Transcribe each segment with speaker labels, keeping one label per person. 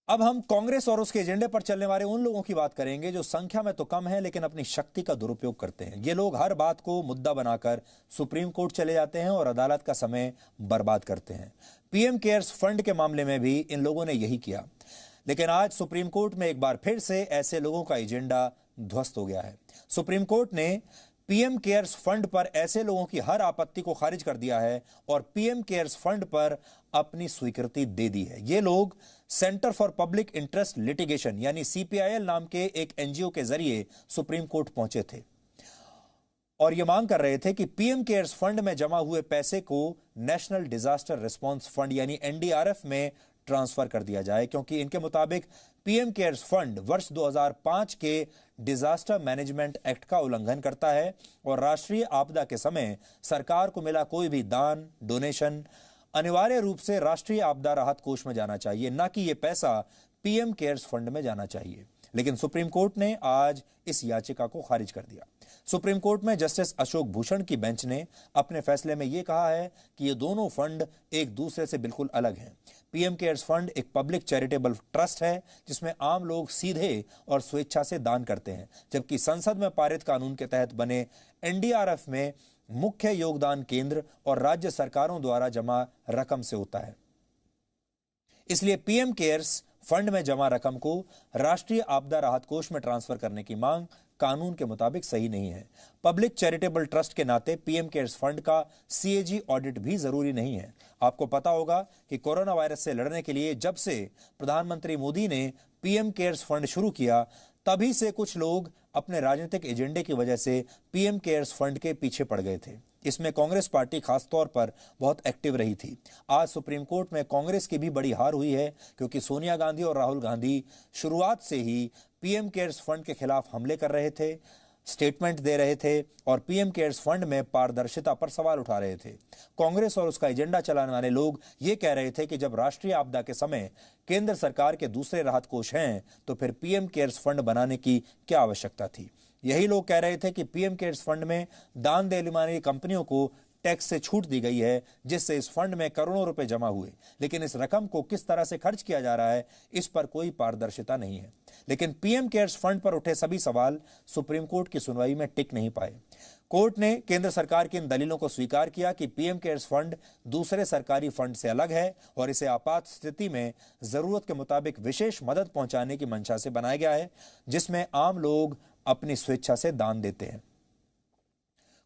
Speaker 1: अब हम कांग्रेस और उसके एजेंडे पर चलने वाले उन लोगों की बात करेंगे जो संख्या में तो कम है लेकिन अपनी शक्ति का दुरुपयोग करते हैं। ये लोग हर बात को मुद्दा बनाकर सुप्रीम कोर्ट चले जाते हैं और अदालत का समय बर्बाद करते हैं। पीएम केयर्स फंड के मामले में भी इन लोगों ने यही किया, लेकिन आज सुप्रीम कोर्ट में एक बार फिर से ऐसे लोगों का एजेंडा ध्वस्त हो गया है। सुप्रीम कोर्ट ने पीएम केयर्स फंड पर ऐसे लोगों की हर आपत्ति को खारिज कर दिया है और पीएम केयर्स फंड पर अपनी स्वीकृति दे दी है। ये लोग centre for public interest litigation यानी सीपीआईएल नाम के एक एनजीओ के जरिए सुप्रीम कोर्ट पहुंचे थे और यह मांग कर रहे थे कि पीएम केयर्स फंड में जमा हुए पैसे को नेशनल डिजास्टर रिस्पांस फंड यानी एनडीआरएफ में ट्रांसफर कर दिया जाए, क्योंकि इनके मुताबिक पीएम केयर्स फंड वर्ष 2005 के डिजास्टर मैनेजमेंट एक्ट का उल्लंघन करता है और राष्ट्रीय आपदा के समय सरकार को मिला कोई भी दान डोनेशन अनिवार्य रूप से राष्ट्रीय आपदा राहत कोष में जाना चाहिए, न कि यह पैसा पीएम केयर्स फंड में जाना चाहिए। लेकिन सुप्रीम कोर्ट ने आज इस याचिका को खारिज कर दिया। सुप्रीम कोर्ट में जस्टिस अशोक भूषण की बेंच ने अपने फैसले में यह कहा है कि ये दोनों फंड एक दूसरे से बिल्कुल अलग हैं। पीएम केयर्स फंड एक पब्लिक चैरिटेबल ट्रस्ट है जिसमें आम लोग सीधे और स्वेच्छा से दान करते हैं, जबकि संसद में पारित कानून के तहत बने एनडीआरएफ में मुख्य योगदान केंद्र और राज्य सरकारों द्वारा जमा रकम से होता है। इसलिए पीएम केयर्स फंड में जमा रकम को राष्ट्रीय आपदा राहत कोष में ट्रांसफर करने की मांग कानून के मुताबिक सही नहीं है। पब्लिक चैरिटेबल ट्रस्ट के नाते पीएम केयर्स फंड का सीएजी ऑडिट भी जरूरी नहीं है। आपको पता होगा कि कोरोना वायरस से लड़ने के लिए जब से प्रधानमंत्री मोदी ने पीएम केयर्स फंड शुरू किया, तभी से कुछ लोग अपने राजनीतिक एजेंडे की वजह से पीएम केयर्स फंड के पीछे पड़ गए थे। इसमें कांग्रेस पार्टी खासतौर पर बहुत एक्टिव रही थी। आज सुप्रीम कोर्ट में कांग्रेस की भी बड़ी हार हुई है, क्योंकि सोनिया गांधी और राहुल गांधी शुरुआत से ही पीएम केयर्स फंड के खिलाफ हमले कर रहे थे, स्टेटमेंट दे रहे थे और पीएम केयर्स फंड में पारदर्शिता पर सवाल उठा रहे थे। कांग्रेस और उसका एजेंडा चलाने वाले लोग ये कह रहे थे कि जब राष्ट्रीय आपदा के समय केंद्र सरकार के दूसरे राहत कोष हैं, तो फिर पीएम केयर्स फंड बनाने की क्या आवश्यकता थी। यही लोग कह रहे थे कि पीएम केयर्स फंड में दान देने वाली कंपनियों को टैक्स से छूट दी गई है, जिससे इस फंड में करोड़ों रुपए जमा हुए, लेकिन इस रकम को किस तरह से खर्च किया जा रहा है इस पर कोई पारदर्शिता नहीं है। लेकिन पीएम केयर्स फंड पर उठे सभी सवाल सुप्रीम कोर्ट की सुनवाई में टिक नहीं पाए। कोर्ट ने केंद्र सरकार की इन दलीलों को स्वीकार किया कि पीएम केयर्स फंड दूसरे सरकारी फंड से अलग है और इसे आपात स्थिति में जरूरत के मुताबिक विशेष मदद पहुंचाने की मंशा से बनाया गया है, जिसमें आम लोग अपनी स्वेच्छा से दान देते हैं।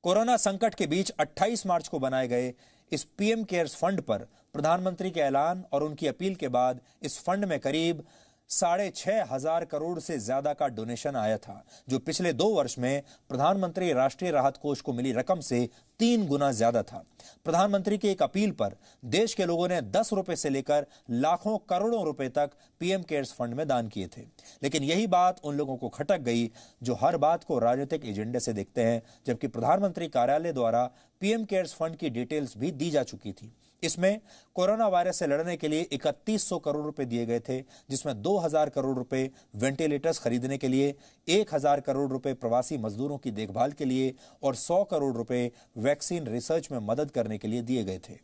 Speaker 1: कोरोना संकट के बीच 28 मार्च को बनाए गए इस पीएम केयर्स फंड पर प्रधानमंत्री के ऐलान और उनकी अपील के बाद इस फंड में करीब 6,500 करोड़ से ज्यादा का डोनेशन आया था, जो पिछले 2 वर्ष में प्रधानमंत्री राष्ट्रीय राहत कोष को मिली रकम से 3 गुना ज्यादा था। प्रधानमंत्री की एक अपील पर देश के लोगों ने 10 रुपए से लेकर लाखों करोड़ों रुपए तक पीएम केयर्स फंड में दान किए थे। लेकिन यही बात उन लोगों को खटक गई जो हर बात को राजनीतिक एजेंडे से देखते हैं, जबकि प्रधानमंत्री कार्यालय द्वारा पीएम केयर्स फंड की डिटेल्स भी दी जा चुकी थी। इसमें कोरोना वायरस से लड़ने के लिए 3100 करोड़ रुपए दिए गए थे, जिसमें 2000 करोड़ रुपए वेंटिलेटर्स खरीदने के लिए, 1000 करोड़ रुपए प्रवासी मजदूरों की देखभाल के लिए और 100 करोड़ रुपए वैक्सीन रिसर्च में मदद करने के लिए दिए गए थे।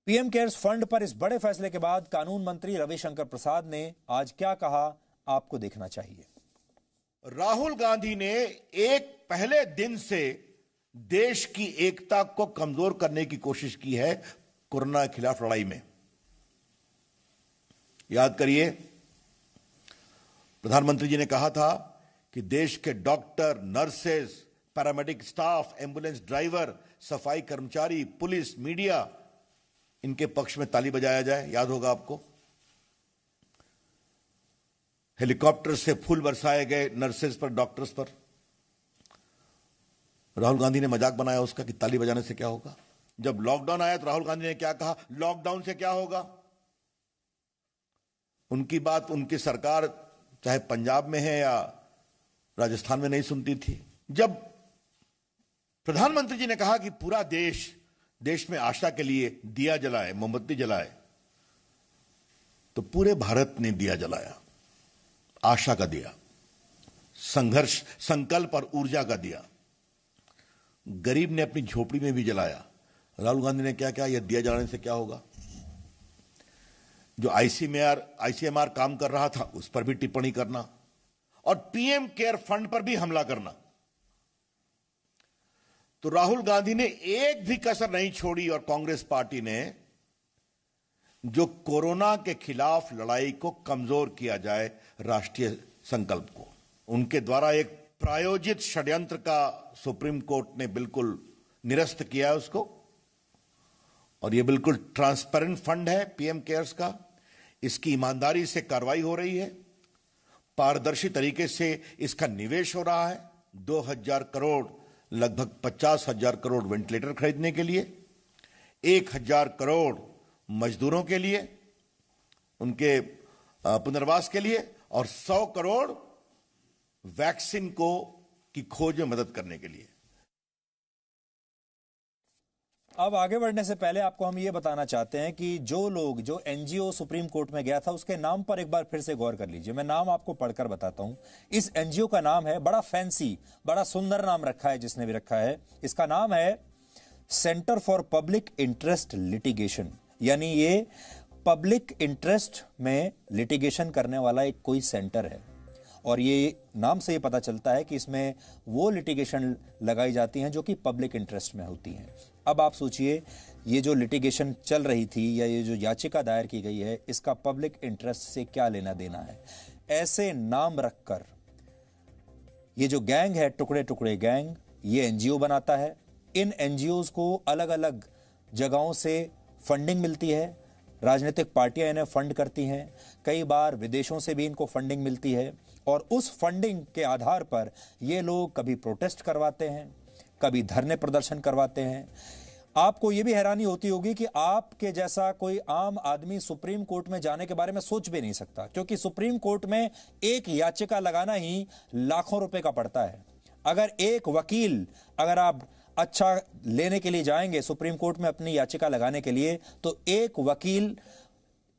Speaker 1: पीएम केयर्स फंड पर इस बड़े फैसले के बाद कानून मंत्री रविशंकर प्रसाद ने आज क्या कहा, आपको देखना चाहिए।
Speaker 2: राहुल गांधी ने एक पहले दिन से देश की एकता को कमजोर करने की कोशिश की है कोरोना के खिलाफ लड़ाई में। याद करिए, प्रधानमंत्री जी ने कहा था कि देश के doctor, nurses, paramedic staff, ambulance driver, सफाई कर्मचारी, पुलिस, मीडिया, इनके पक्ष में ताली बजाया जाए। याद होगा आपको, हेलीकॉप्टर से फूल बरसाए गए नर्सेज पर, डॉक्टर्स पर। राहुल गांधी ने मजाक बनाया उसका कि ताली बजाने से क्या होगा। जब लॉकडाउन आया तो राहुल गांधी ने क्या कहा, लॉकडाउन से क्या होगा। उनकी बात उनकी सरकार चाहे पंजाब में है या राजस्थान में नहीं सुनती थी। जब प्रधानमंत्री जी ने कहा कि पूरा देश में आशा के लिए दिया जलाए, मोमबत्ती जलाए, तो पूरे भारत ने दिया जलाया, आशा का दिया, संघर्ष, संकल्प और ऊर्जा का दिया। गरीब ने अपनी झोपड़ी में भी जलाया। राहुल गांधी ने क्या कहा, यह दिया जलाने से क्या होगा। जो आईसीएमआर काम कर रहा था उस पर भी टिप्पणी करना और पीएम केयर फंड पर भी हमला करना। तो राहुल गांधी ने एक भी कसर नहीं छोड़ी और कांग्रेस पार्टी ने जो कोरोना के खिलाफ लड़ाई को कमजोर किया जाए, राष्ट्रीय संकल्प को, उनके द्वारा एक प्रायोजित षड्यंत्र का सुप्रीम कोर्ट ने बिल्कुल निरस्त किया है उसको। और ये बिल्कुल ट्रांसपेरेंट फंड है पीएम केयर्स का, इसकी ईमानदारी से कार्रवाई हो रही है, पारदर्शी तरीके से इसका निवेश हो रहा है। 2000 करोड़, लगभग 50,000 करोड़ वेंटिलेटर खरीदने के लिए, 1000 करोड़ मजदूरों के लिए, उनके पुनर्वास के लिए, और 100 करोड़ वैक्सीन की खोज में मदद करने के लिए।
Speaker 1: अब आगे बढ़ने से पहले आपको हम ये बताना चाहते हैं कि जो एनजीओ सुप्रीम कोर्ट में गया था उसके नाम पर एक बार फिर से गौर कर लीजिए। मैं नाम आपको पढ़कर बताता हूं। इस एनजीओ का नाम है, बड़ा फैंसी, बड़ा सुंदर नाम रखा है जिसने भी रखा है। इसका नाम है centre for public interest litigation, यानी ये पब्लिक इंटरेस्ट में लिटिगेशन करने वाला एक कोई सेंटर है। और ये नाम से ये पता चलता है कि इसमें वो लिटिगेशन लगाई जाती हैं जो कि पब्लिक इंटरेस्ट में होती हैं। अब आप सोचिए, ये जो लिटिगेशन चल रही थी या ये जो याचिका दायर की गई है, इसका पब्लिक इंटरेस्ट से क्या लेना देना है? ऐसे नाम रखकर ये जो गैंग है, टुकड़े टुकड़े गैंग, ये एनजीओ बनाता है। इन एनजीओज को अलग अलग जगहों से फंडिंग मिलती है, राजनीतिक पार्टियां इन्हें फंड करती हैं, कई बार विदेशों से भी इनको फंडिंग मिलती है। और उस फंडिंग के आधार पर ये लोग कभी प्रोटेस्ट करवाते हैं, कभी धरने प्रदर्शन करवाते हैं। आपको ये भी हैरानी होती होगी कि आपके जैसा कोई आम आदमी सुप्रीम कोर्ट में जाने के बारे में सोच भी नहीं सकता, क्योंकि सुप्रीम कोर्ट में एक याचिका लगाना ही लाखों रुपए का पड़ता है। अगर एक वकील, अगर आप अच्छा लेने के लिए जाएंगे सुप्रीम कोर्ट में अपनी याचिका लगाने के लिए, तो एक वकील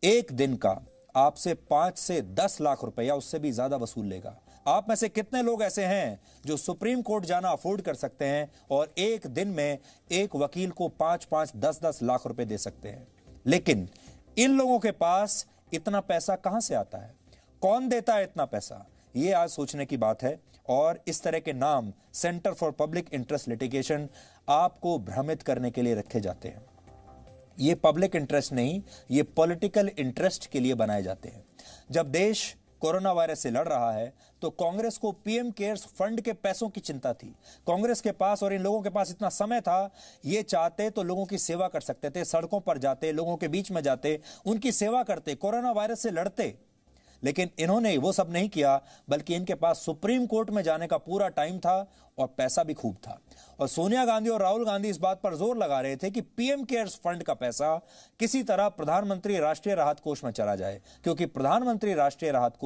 Speaker 1: एक दिन का आपसे 5 से 10 लाख रुपए या उससे भी ज्यादा वसूल लेगा। आप में से कितने लोग ऐसे हैं जो सुप्रीम कोर्ट जाना अफोर्ड कर सकते हैं और एक दिन में एक वकील को 5-5, 10-10 लाख रुपए दे सकते हैं? लेकिन इन लोगों के पास इतना पैसा कहां से आता है? कौन देता है इतना पैसा? यह आज सोचने की बात है। और इस तरह के नाम, centre for public interest litigation, आपको भ्रमित करने के लिए रखे जाते हैं। ये पब्लिक इंटरेस्ट नहीं, ये पॉलिटिकल इंटरेस्ट के लिए बनाए जाते हैं। जब देश कोरोना वायरस से लड़ रहा है तो कांग्रेस को पीएम केयर्स फंड के पैसों की चिंता थी। कांग्रेस के पास और इन लोगों के पास इतना समय था, ये चाहते तो लोगों की सेवा कर सकते थे, सड़कों पर जाते, लोगों के बीच में जाते, उनकी सेवा करते, कोरोना वायरस से लड़ते। लेकिन इन्होंने वो सब नहीं किया, बल्कि इनके पास सुप्रीम कोर्ट में जाने का पूरा टाइम था और पैसा भी खूब था। और सोनिया गांधी और राहुल गांधी इस बात पर जोर लगा रहे थे कि पीएम केयर्स फंड का पैसा किसी तरह प्रधानमंत्री राष्ट्रीय राहत कोष में चला जाए, क्योंकि प्रधानमंत्री राष्ट्रीय राहत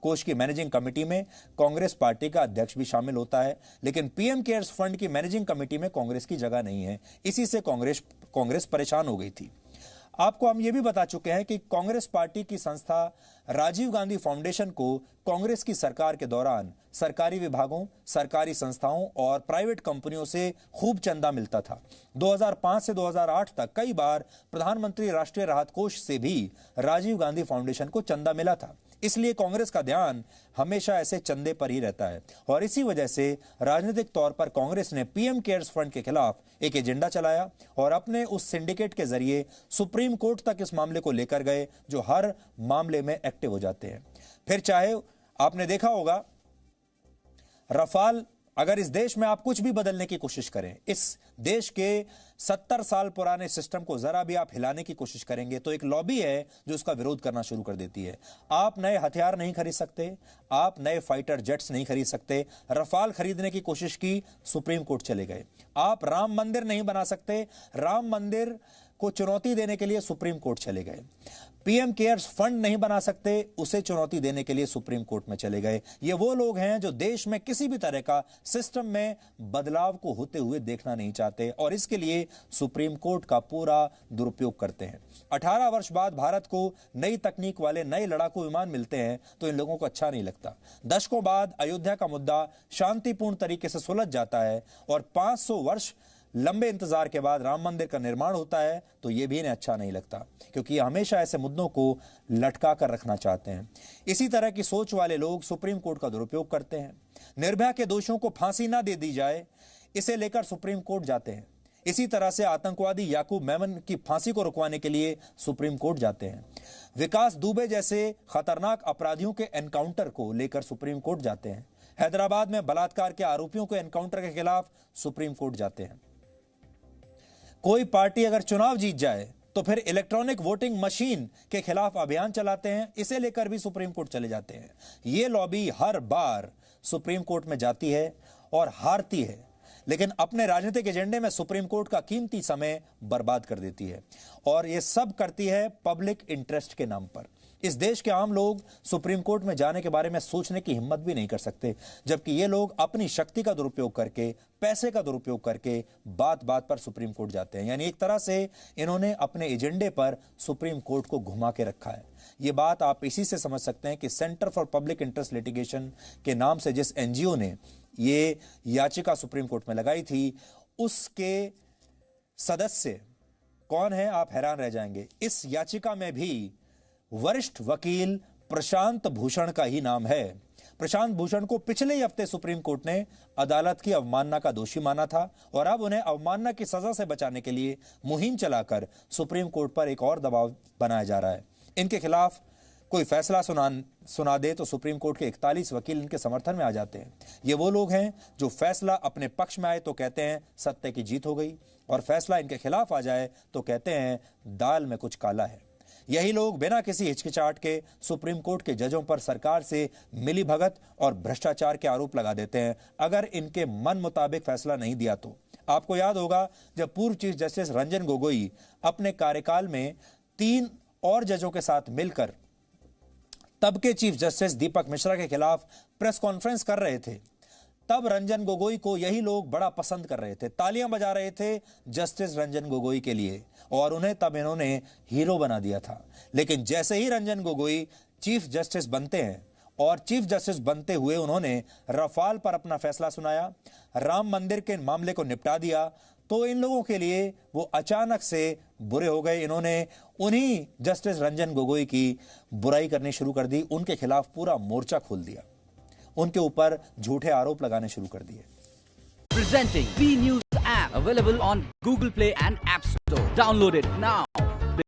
Speaker 1: कोष की मैनेजिंग कमेटी में कांग्रेस पार्टी का अध्यक्ष भी शामिल होता है। लेकिन पीएम केयर्स फंड की मैनेजिंग कमेटी में कांग्रेस की जगह नहीं है। इसी से कांग्रेस परेशान हो गई थी। आपको हम ये भी बता चुके हैं कि कांग्रेस पार्टी की संस्था राजीव गांधी फाउंडेशन को कांग्रेस की सरकार के दौरान सरकारी विभागों, सरकारी संस्थाओं और प्राइवेट कंपनियों से खूब चंदा मिलता था। 2005 से 2008 तक कई बार प्रधानमंत्री राष्ट्रीय राहत कोष से भी राजीव गांधी फाउंडेशन को चंदा मिला था। इसलिए कांग्रेस का ध्यान हमेशा ऐसे चंदे पर ही रहता है। और इसी वजह से राजनीतिक तौर पर कांग्रेस ने पीएम केयर्स फंड के खिलाफ एक एजेंडा चलाया और अपने उस सिंडिकेट के जरिए सुप्रीम कोर्ट तक इस मामले को लेकर गए, जो हर मामले में एक्टिव हो जाते हैं। फिर चाहे आपने देखा होगा रफाल, अगर इस देश में आप कुछ भी बदलने की कोशिश करें, इस देश के 70 साल पुराने सिस्टम को जरा भी आप हिलाने की कोशिश करेंगे तो एक लॉबी है जो उसका विरोध करना शुरू कर देती है। आप नए हथियार नहीं खरीद सकते, आप नए फाइटर जेट्स नहीं खरीद सकते। रफाल खरीदने की कोशिश की, सुप्रीम कोर्ट चले गए। आप राम मंदिर नहीं बना सकते, राम मंदिर को चुनौती देने के लिए सुप्रीम कोर्ट चले गए। पीएम केयर्स फंड नहीं बना सकते, उसे चुनौती देने के लिए सुप्रीम कोर्ट में चले गए। ये वो लोग हैं जो देश में किसी भी तरह का सिस्टम में बदलाव को होते हुए देखना नहीं चाहते और इसके लिए सुप्रीम कोर्ट का पूरा दुरुपयोग करते हैं। 18 वर्ष बाद भारत को नई तकनीक वाले नए लड़ाकू विमान मिलते हैं तो इन लोगों को अच्छा नहीं लगता। दशकों बाद अयोध्या का मुद्दा शांतिपूर्ण तरीके से सुलझ जाता है और 500 वर्ष लंबे इंतजार के बाद राम मंदिर का निर्माण होता है तो यह भी इन्हें अच्छा नहीं लगता, क्योंकि ये हमेशा ऐसे मुद्दों को लटका कर रखना चाहते हैं। इसी तरह की सोच वाले लोग सुप्रीम कोर्ट का दुरुपयोग करते हैं। निर्भया के दोषियों को फांसी ना दे दी जाए, इसे लेकर सुप्रीम कोर्ट जाते हैं। इसी तरह से आतंकवादी याकूब मेमन की फांसी को रुकवाने के लिए सुप्रीम कोर्ट जाते हैं। विकास दुबे जैसे खतरनाक अपराधियों के एनकाउंटर को लेकर सुप्रीम कोर्ट जाते हैं। हैदराबाद में बलात्कार के आरोपियों के एनकाउंटर के खिलाफ सुप्रीम कोर्ट जाते हैं। कोई पार्टी अगर चुनाव जीत जाए तो फिर इलेक्ट्रॉनिक वोटिंग मशीन के खिलाफ अभियान चलाते हैं, इसे लेकर भी सुप्रीम कोर्ट चले जाते हैं। यह लॉबी हर बार सुप्रीम कोर्ट में जाती है और हारती है, लेकिन अपने राजनीतिक एजेंडे में सुप्रीम कोर्ट का कीमती समय बर्बाद कर देती है, और यह सब करती है पब्लिक इंटरेस्ट के नाम पर। इस देश के आम लोग सुप्रीम कोर्ट में जाने के बारे में सोचने की हिम्मत भी नहीं कर सकते, जबकि ये लोग अपनी शक्ति का दुरुपयोग करके, पैसे का दुरुपयोग करके बात बात पर सुप्रीम कोर्ट जाते हैं। यानी एक तरह से इन्होंने अपने एजेंडे पर सुप्रीम कोर्ट को घुमा के रखा है। ये बात आप इसी से समझ सकते हैं कि centre for public interest litigation के नाम से जिस एनजीओ ने ये याचिका सुप्रीम कोर्ट में लगाई थी, उसके सदस्य कौन है आप हैरान रह जाएंगे। इस याचिका में भी वरिष्ठ वकील प्रशांत भूषण का ही नाम है। प्रशांत भूषण को पिछले ही हफ्ते सुप्रीम कोर्ट ने अदालत की अवमानना का दोषी माना था, और अब उन्हें अवमानना की सजा से बचाने के लिए मुहिम चलाकर सुप्रीम कोर्ट पर एक और दबाव बनाया जा रहा है। इनके खिलाफ कोई फैसला सुना दे तो सुप्रीम कोर्ट के 41 वकील इनके समर्थन में आ जाते हैं। ये वो लोग हैं जो फैसला अपने पक्ष में आए तो कहते हैं सत्य की जीत हो गई, और फैसला इनके खिलाफ आ जाए तो कहते हैं दाल में कुछ काला है। यही लोग बिना किसी हिचकिचाहट के सुप्रीम कोर्ट के जजों पर सरकार से मिलीभगत और भ्रष्टाचार के आरोप लगा देते हैं, अगर इनके मन मुताबिक फैसला नहीं दिया तो। आपको याद होगा जब पूर्व चीफ जस्टिस रंजन गोगोई अपने कार्यकाल में 3 और जजों के साथ मिलकर तब के चीफ जस्टिस दीपक मिश्रा के खिलाफ प्रेस कॉन्फ्रेंस कर रहे थे, तब रंजन गोगोई को यही लोग बड़ा पसंद कर रहे थे, तालियां बजा रहे थे जस्टिस रंजन गोगोई के लिए, और उन्हें तब इन्होंने हीरो बना दिया था। लेकिन जैसे ही रंजन गोगोई चीफ जस्टिस बनते हैं, और चीफ जस्टिस बनते हुए उन्होंने रफाल पर अपना फैसला सुनाया, राम मंदिर के मामले को निपटा दिया, तो इन लोगों के लिए वो अचानक से बुरे हो गए। इन्होंने उन्हीं जस्टिस रंजन गोगोई की बुराई करनी शुरू कर दी, उनके खिलाफ पूरा मोर्चा खोल दिया, उनके ऊपर झूठे आरोप लगाने शुरू कर दिए।
Speaker 3: Presenting B News app available on Google Play and App Store. Download it now.